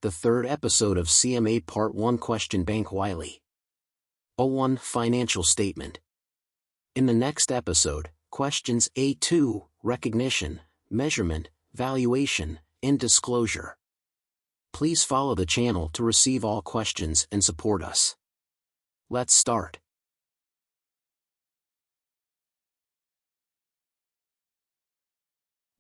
the third episode of CMA Part 1 Question Bank Wiley. 01 Financial Statement. In the next episode, questions A2, recognition, measurement, valuation, and disclosure. Please follow the channel to receive all questions and support us. Let's start.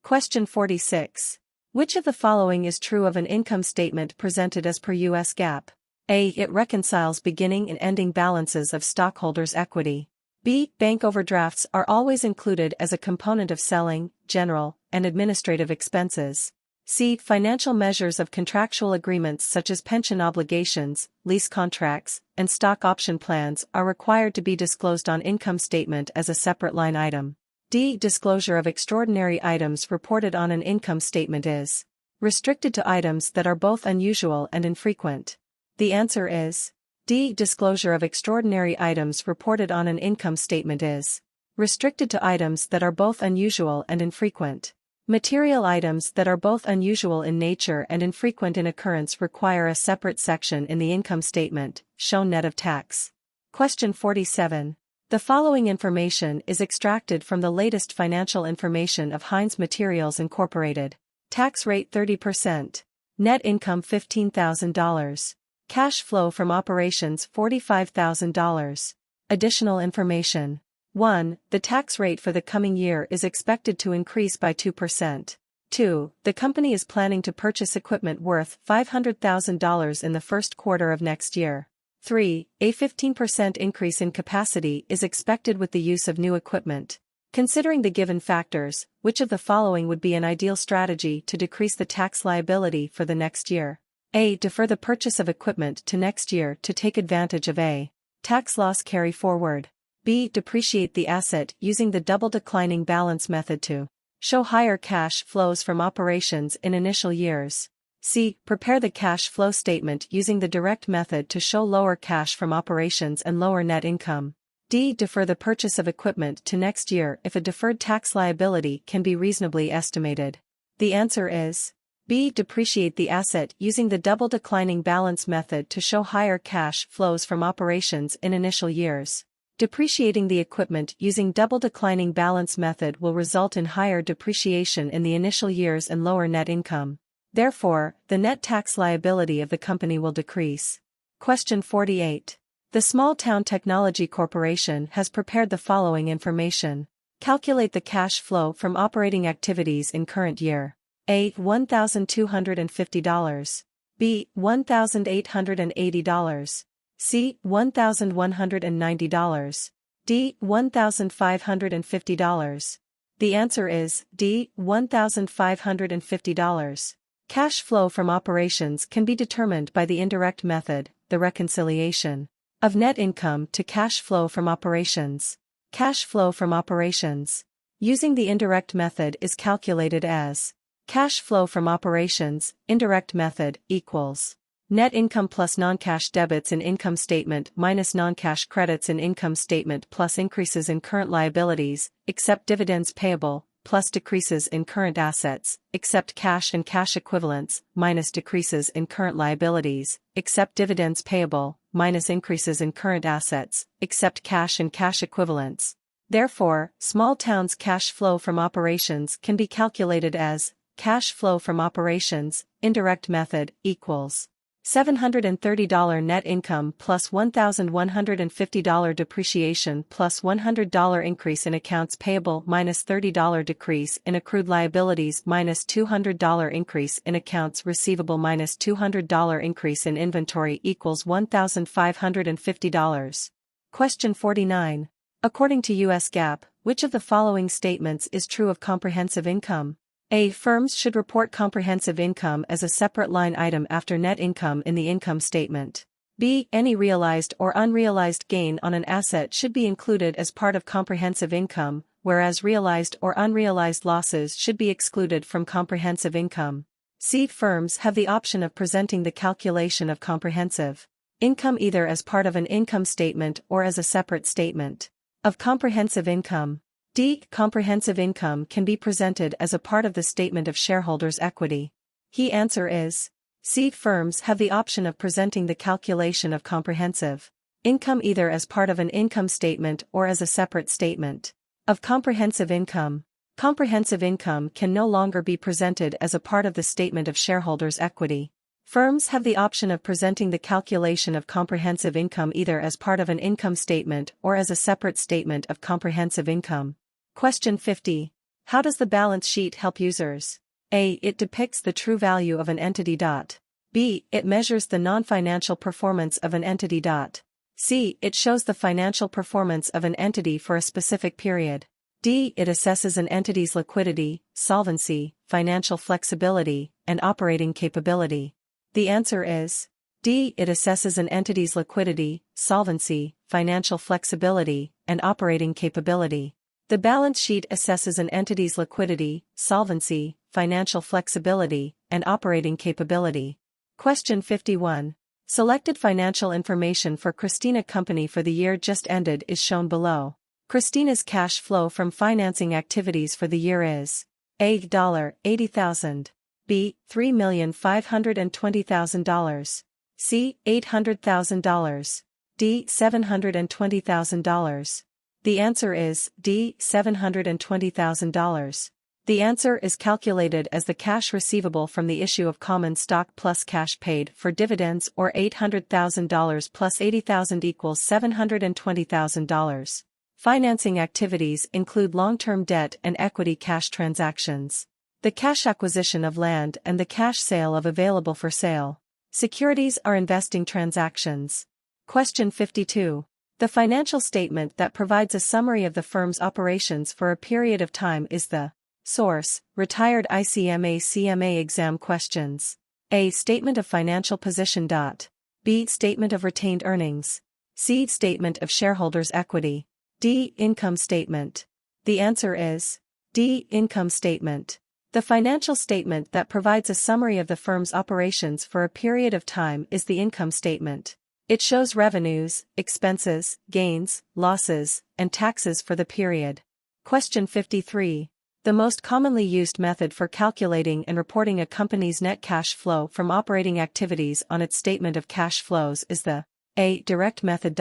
Question 46. Which of the following is true of an income statement presented as per U.S. GAAP? A. It reconciles beginning and ending balances of stockholders' equity. B. Bank overdrafts are always included as a component of selling, general, and administrative expenses. C. Financial measures of contractual agreements such as pension obligations, lease contracts, and stock option plans are required to be disclosed on income statement as a separate line item. D. Disclosure of extraordinary items reported on an income statement is restricted to items that are both unusual and infrequent. The answer is D. Disclosure of extraordinary items reported on an income statement is restricted to items that are both unusual and infrequent. Material items that are both unusual in nature and infrequent in occurrence require a separate section in the income statement, shown net of tax. Question 47. The following information is extracted from the latest financial information of Heinz Materials Incorporated. Tax rate 30%. Net income $15,000. Cash flow from operations $45,000. Additional information. 1. The tax rate for the coming year is expected to increase by 2%. 2. The company is planning to purchase equipment worth $500,000 in the first quarter of next year. 3. A 15% increase in capacity is expected with the use of new equipment. Considering the given factors, which of the following would be an ideal strategy to decrease the tax liability for the next year? A. Defer the purchase of equipment to next year to take advantage of a tax loss carry forward. B. Depreciate the asset using the double declining balance method to show higher cash flows from operations in initial years. C. Prepare the cash flow statement using the direct method to show lower cash from operations and lower net income. D. Defer the purchase of equipment to next year if a deferred tax liability can be reasonably estimated. The answer is B. Depreciate the asset using the double declining balance method to show higher cash flows from operations in initial years. Depreciating the equipment using double declining balance method will result in higher depreciation in the initial years and lower net income. Therefore, the net tax liability of the company will decrease. Question 48. The Small Town Technology Corporation has prepared the following information. Calculate the cash flow from operating activities in current year. A. $1,250. B. $1,880. C. $1,190. D. $1,550. The answer is D. $1,550. Cash flow from operations can be determined by the indirect method, the reconciliation of net income to cash flow from operations. Cash flow from operations using the indirect method is calculated as cash flow from operations, indirect method, equals net income plus non-cash debits in income statement minus non-cash credits in income statement plus increases in current liabilities, except dividends payable, plus decreases in current assets, except cash and cash equivalents, minus decreases in current liabilities, except dividends payable, minus increases in current assets, except cash and cash equivalents. Therefore, Small Town's cash flow from operations can be calculated as cash flow from operations, indirect method, equals $730 net income plus $1,150 depreciation plus $100 increase in accounts payable minus $30 decrease in accrued liabilities minus $200 increase in accounts receivable minus $200 increase in inventory equals $1,550. Question 49. According to U.S. GAAP, which of the following statements is true of comprehensive income? A. Firms should report comprehensive income as a separate line item after net income in the income statement. B. Any realized or unrealized gain on an asset should be included as part of comprehensive income, whereas realized or unrealized losses should be excluded from comprehensive income. C. Firms have the option of presenting the calculation of comprehensive income either as part of an income statement or as a separate statement of comprehensive income. D. Comprehensive income can be presented as a part of the statement of shareholders' equity. Key answer is C. Firms have the option of presenting the calculation of comprehensive income either as part of an income statement or as a separate statement of comprehensive income. Comprehensive income can no longer be presented as a part of the statement of shareholders' equity. Firms have the option of presenting the calculation of comprehensive income either as part of an income statement or as a separate statement of comprehensive income. Question 50. How does the balance sheet help users? A. It depicts the true value of an entity. B. It measures the non-financial performance of an entity. C. It shows the financial performance of an entity for a specific period. D. It assesses an entity's liquidity, solvency, financial flexibility, and operating capability. The answer is D. It assesses an entity's liquidity, solvency, financial flexibility, and operating capability. The balance sheet assesses an entity's liquidity, solvency, financial flexibility, and operating capability. Question 51. Selected financial information for Christina Company for the year just ended is shown below. Christina's cash flow from financing activities for the year is A. $80,000. B. $3,520,000. C. $800,000. D. $720,000. The answer is D. $720,000. The answer is calculated as the cash receivable from the issue of common stock plus cash paid for dividends, or $800,000 plus $80,000 equals $720,000. Financing activities include long-term debt and equity cash transactions, the cash acquisition of land and the cash sale of available for sale securities are investing transactions. Question 52. The financial statement that provides a summary of the firm's operations for a period of time is the source. Retired CMA exam questions. A. Statement of financial position. B. Statement of retained earnings. C. Statement of shareholders' equity. D. Income statement. The answer is D. Income statement. The financial statement that provides a summary of the firm's operations for a period of time is the income statement. It shows revenues, expenses, gains, losses, and taxes for the period. Question 53. The most commonly used method for calculating and reporting a company's net cash flow from operating activities on its statement of cash flows is the A. Direct method.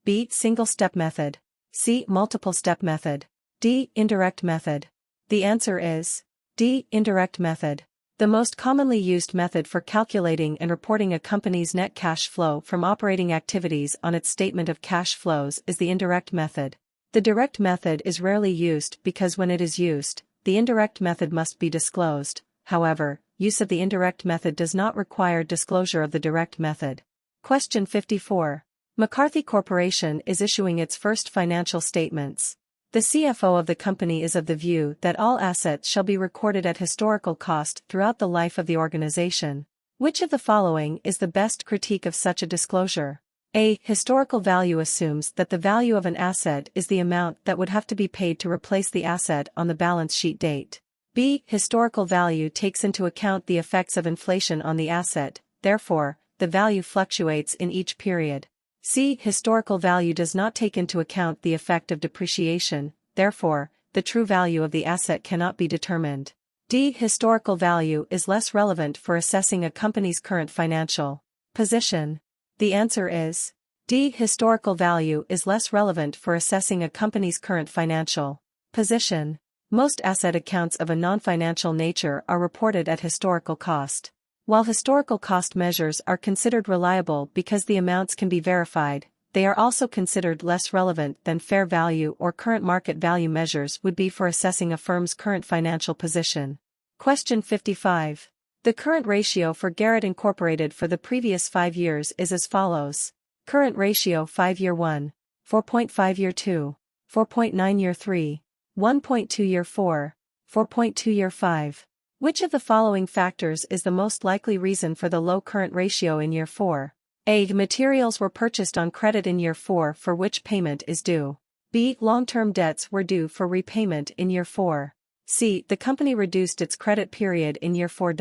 B. Single-step method. C. Multiple-step method. D. Indirect method. The answer is D. Indirect method. The most commonly used method for calculating and reporting a company's net cash flow from operating activities on its statement of cash flows is the indirect method. The direct method is rarely used because when it is used, the indirect method must be disclosed. However, use of the indirect method does not require disclosure of the direct method. Question 54. McCarthy Corporation is issuing its first financial statements. The CFO of the company is of the view that all assets shall be recorded at historical cost throughout the life of the organization. Which of the following is the best critique of such a disclosure? A. Historical value assumes that the value of an asset is the amount that would have to be paid to replace the asset on the balance sheet date. B. Historical value takes into account the effects of inflation on the asset, therefore, the value fluctuates in each period. C. Historical value does not take into account the effect of depreciation, therefore, the true value of the asset cannot be determined. D. Historical value is less relevant for assessing a company's current financial position. The answer is D. Historical value is less relevant for assessing a company's current financial position. Most asset accounts of a non-financial nature are reported at historical cost. While historical cost measures are considered reliable because the amounts can be verified, they are also considered less relevant than fair value or current market value measures would be for assessing a firm's current financial position. Question 55. The current ratio for Garrett Incorporated for the previous 5 years is as follows. Current ratio 5 year 1, 4.5 year 2, 4.9 year 3, 1.2 year 4, 4.2 year 5. Which of the following factors is the most likely reason for the low current ratio in year 4? A. Materials were purchased on credit in year 4 for which payment is due. B. Long-term debts were due for repayment in year 4. C. The company reduced its credit period in year 4.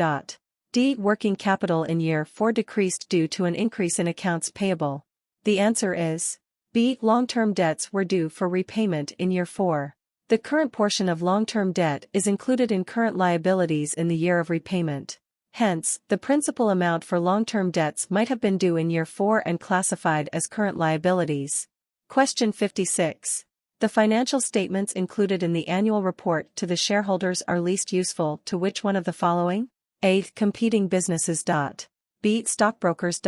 D. Working capital in year 4 decreased due to an increase in accounts payable. The answer is B. Long-term debts were due for repayment in year 4. The current portion of long-term debt is included in current liabilities in the year of repayment. Hence, the principal amount for long-term debts might have been due in year 4 and classified as current liabilities. Question 56. The financial statements included in the annual report to the shareholders are least useful to which one of the following? A. Competing businesses. B. Stockbrokers.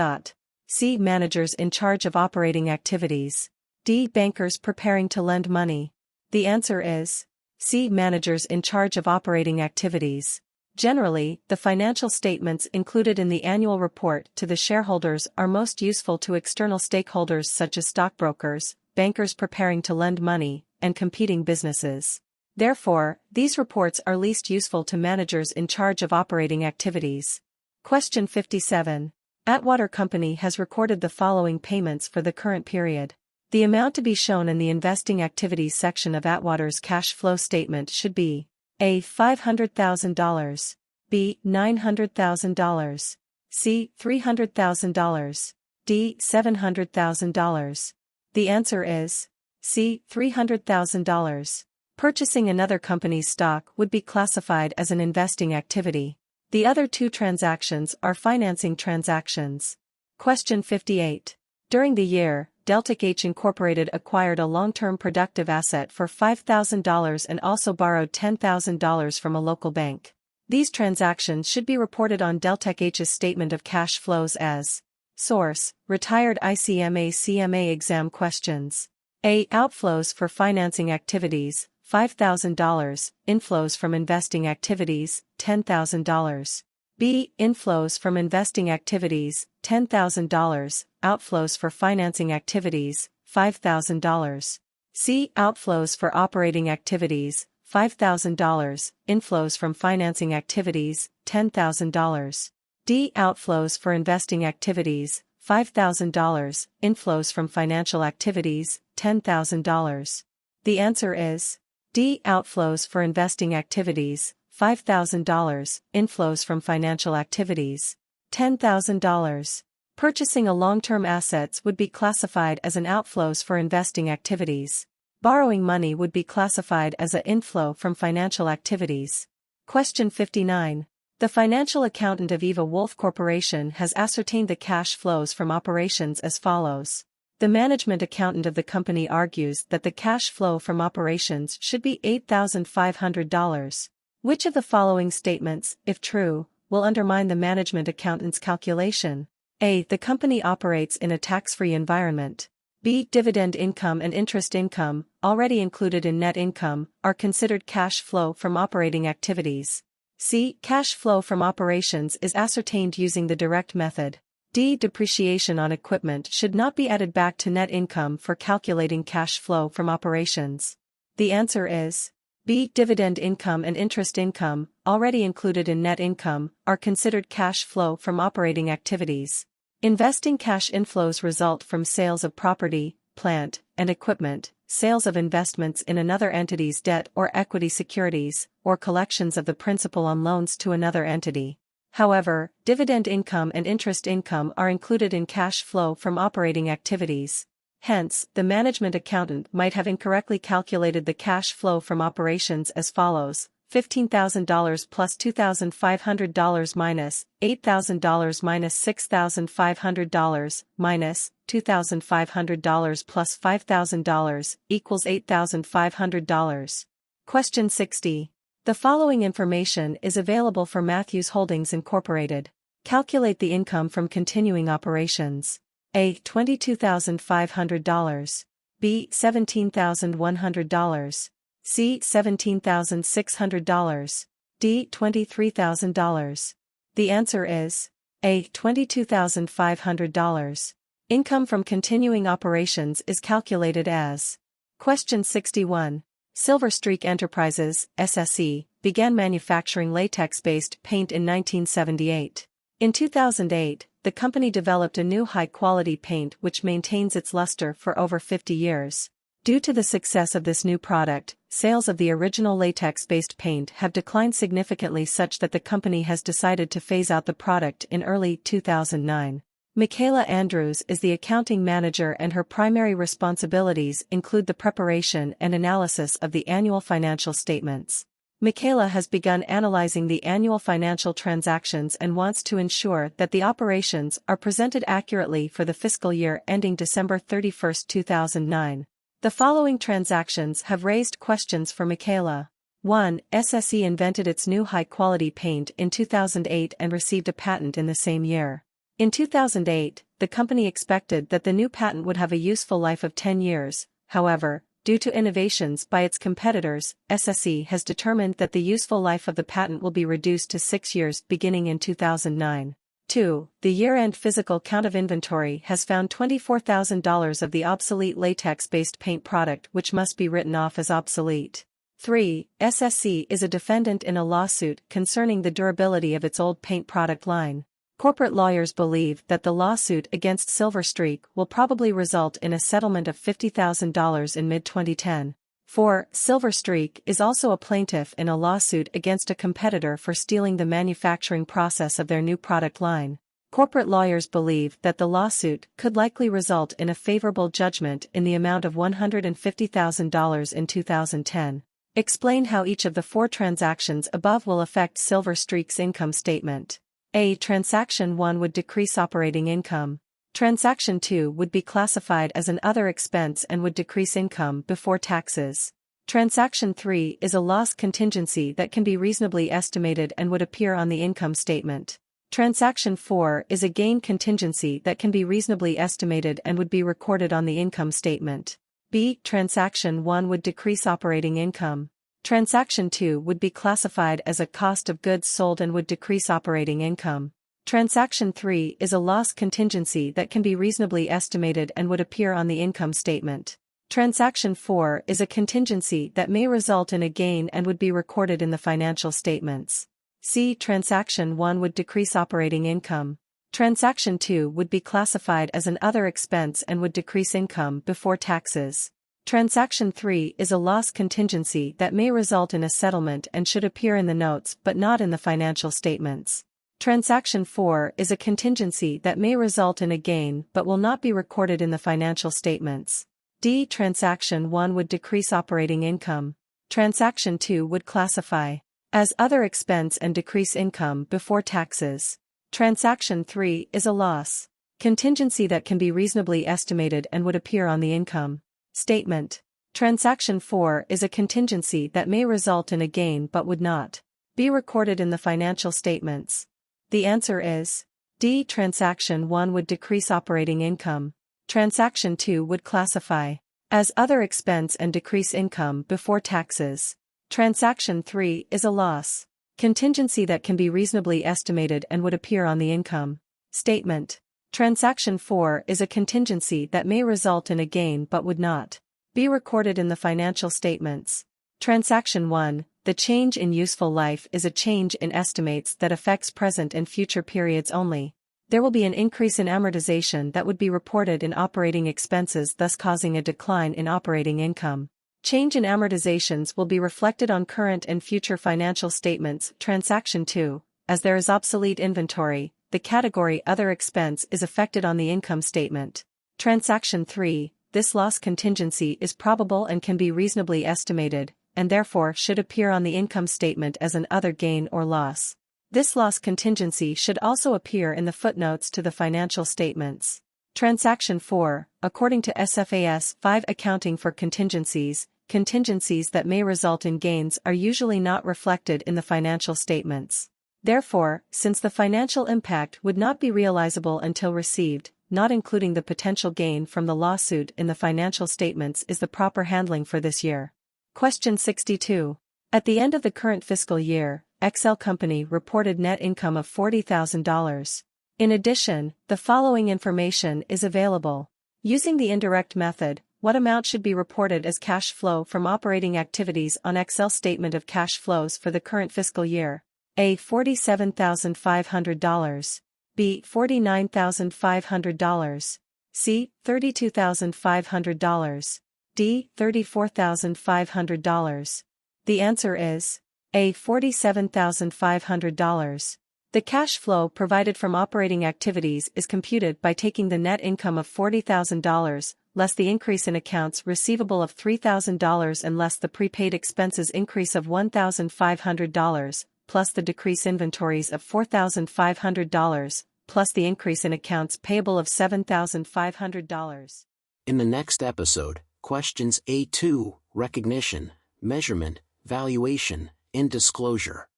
C. Managers in charge of operating activities. D. Bankers preparing to lend money. The answer is C. Managers in charge of operating activities. Generally, the financial statements included in the annual report to the shareholders are most useful to external stakeholders such as stockbrokers, bankers preparing to lend money, and competing businesses. Therefore, these reports are least useful to managers in charge of operating activities. Question 57. Atwater Company has recorded the following payments for the current period. The amount to be shown in the investing activities section of Atwater's cash flow statement should be A. $500,000, B. $900,000, C. $300,000, D. $700,000. The answer is C. $300,000. Purchasing another company's stock would be classified as an investing activity. The other two transactions are financing transactions. Question 58. During the year, Deltic H Incorporated acquired a long-term productive asset for $5,000 and also borrowed $10,000 from a local bank. These transactions should be reported on Deltic H's statement of cash flows as source, retired CMA exam questions. A. Outflows for financing activities, $5,000, inflows from investing activities, $10,000. B. Inflows from investing activities, $10,000, outflows for financing activities, $5,000. C. Outflows for operating activities, $5,000, inflows from financing activities, $10,000. D. Outflows for investing activities, $5,000, inflows from financial activities, $10,000. The answer is D. Outflows for investing activities, $5,000, inflows from financial activities, $10,000. Purchasing a long-term assets would be classified as an outflows for investing activities. Borrowing money would be classified as an inflow from financial activities. Question 59. The financial accountant of Eva Wolf Corporation has ascertained the cash flows from operations as follows. The management accountant of the company argues that the cash flow from operations should be $8,500. Which of the following statements, if true, will undermine the management accountant's calculation? A. The company operates in a tax-free environment. B. Dividend income and interest income, already included in net income, are considered cash flow from operating activities. C. Cash flow from operations is ascertained using the direct method. D. Depreciation on equipment should not be added back to net income for calculating cash flow from operations. The answer is B. Dividend income and interest income, already included in net income, are considered cash flow from operating activities. Investing cash inflows result from sales of property, plant, and equipment, sales of investments in another entity's debt or equity securities, or collections of the principal on loans to another entity. However, dividend income and interest income are included in cash flow from operating activities. Hence, the management accountant might have incorrectly calculated the cash flow from operations as follows: $15,000 plus $2,500 minus $8,000 minus $6,500 minus $2,500 plus $5,000 equals $8,500. Question 60. The following information is available for Matthews Holdings Incorporated. Calculate the income from continuing operations. A. $22,500. B. $17,100. C. $17,600. D. $23,000. The answer is A. $22,500. Income from continuing operations is calculated as. Question 61. Silver Streak Enterprises, SSE, began manufacturing latex-based paint in 1978. In 2008, the company developed a new high-quality paint which maintains its luster for over 50 years. Due to the success of this new product, sales of the original latex-based paint have declined significantly such that the company has decided to phase out the product in early 2009. Michaela Andrews is the accounting manager and her primary responsibilities include the preparation and analysis of the annual financial statements. Michaela has begun analyzing the annual financial transactions and wants to ensure that the operations are presented accurately for the fiscal year ending December 31, 2009. The following transactions have raised questions for Michaela. 1. SSE invented its new high-quality paint in 2008 and received a patent in the same year. In 2008, the company expected that the new patent would have a useful life of 10 years, however, due to innovations by its competitors, SSE has determined that the useful life of the patent will be reduced to 6 years beginning in 2009. 2. The year-end physical count of inventory has found $24,000 of the obsolete latex-based paint product which must be written off as obsolete. 3. SSE is a defendant in a lawsuit concerning the durability of its old paint product line. Corporate lawyers believe that the lawsuit against Silver Streak will probably result in a settlement of $50,000 in mid-2010. 4. Silver Streak is also a plaintiff in a lawsuit against a competitor for stealing the manufacturing process of their new product line. Corporate lawyers believe that the lawsuit could likely result in a favorable judgment in the amount of $150,000 in 2010. Explain how each of the 4 transactions above will affect Silver Streak's income statement. A. Transaction 1 would decrease operating income. Transaction 2 would be classified as an other expense and would decrease income before taxes. Transaction 3 is a loss contingency that can be reasonably estimated and would appear on the income statement. Transaction 4 is a gain contingency that can be reasonably estimated and would be recorded on the income statement. B. Transaction 1 would decrease operating income. Transaction 2 would be classified as a cost of goods sold and would decrease operating income. Transaction 3 is a loss contingency that can be reasonably estimated and would appear on the income statement. Transaction 4 is a contingency that may result in a gain and would be recorded in the financial statements. C. Transaction 1 would decrease operating income. Transaction 2 would be classified as an other expense and would decrease income before taxes. Transaction 3 is a loss contingency that may result in a settlement and should appear in the notes but not in the financial statements. Transaction 4 is a contingency that may result in a gain but will not be recorded in the financial statements. D. Transaction 1 would decrease operating income. Transaction 2 would classify as other expense and decrease income before taxes. Transaction 3 is a loss contingency that can be reasonably estimated and would appear on the income statement. Transaction 4 is a contingency that may result in a gain but would not be recorded in the financial statements. The answer is D. Transaction 1 would decrease operating income. Transaction 2 would classify as other expense and decrease income before taxes. Transaction 3 is a loss contingency that can be reasonably estimated and would appear on the income statement. Transaction 4 is a contingency that may result in a gain but would not be recorded in the financial statements. Transaction 1, the change in useful life is a change in estimates that affects present and future periods only. There will be an increase in amortization that would be reported in operating expenses, thus causing a decline in operating income. Change in amortizations will be reflected on current and future financial statements. Transaction 2, as there is obsolete inventory, the category Other Expense is affected on the income statement. Transaction 3, this loss contingency is probable and can be reasonably estimated, and therefore should appear on the income statement as an other gain or loss. This loss contingency should also appear in the footnotes to the financial statements. Transaction 4, according to SFAS 5 accounting for contingencies, contingencies that may result in gains are usually not reflected in the financial statements. Therefore, since the financial impact would not be realizable until received, not including the potential gain from the lawsuit in the financial statements is the proper handling for this year. Question 62. At the end of the current fiscal year, XL Company reported net income of $40,000. In addition, the following information is available. Using the indirect method, what amount should be reported as cash flow from operating activities on XL statement of cash flows for the current fiscal year? A. $47,500. B. $49,500. C. $32,500. D. $34,500. The answer is A. $47,500. The cash flow provided from operating activities is computed by taking the net income of $40,000, less the increase in accounts receivable of $3,000 and less the prepaid expenses increase of $1,500, plus the decrease inventories of $4,500, plus the increase in accounts payable of $7,500. In the next episode, questions A2, recognition, measurement, valuation, and disclosure.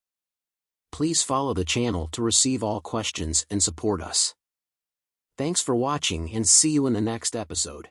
Please follow the channel to receive all questions and support us. Thanks for watching and see you in the next episode.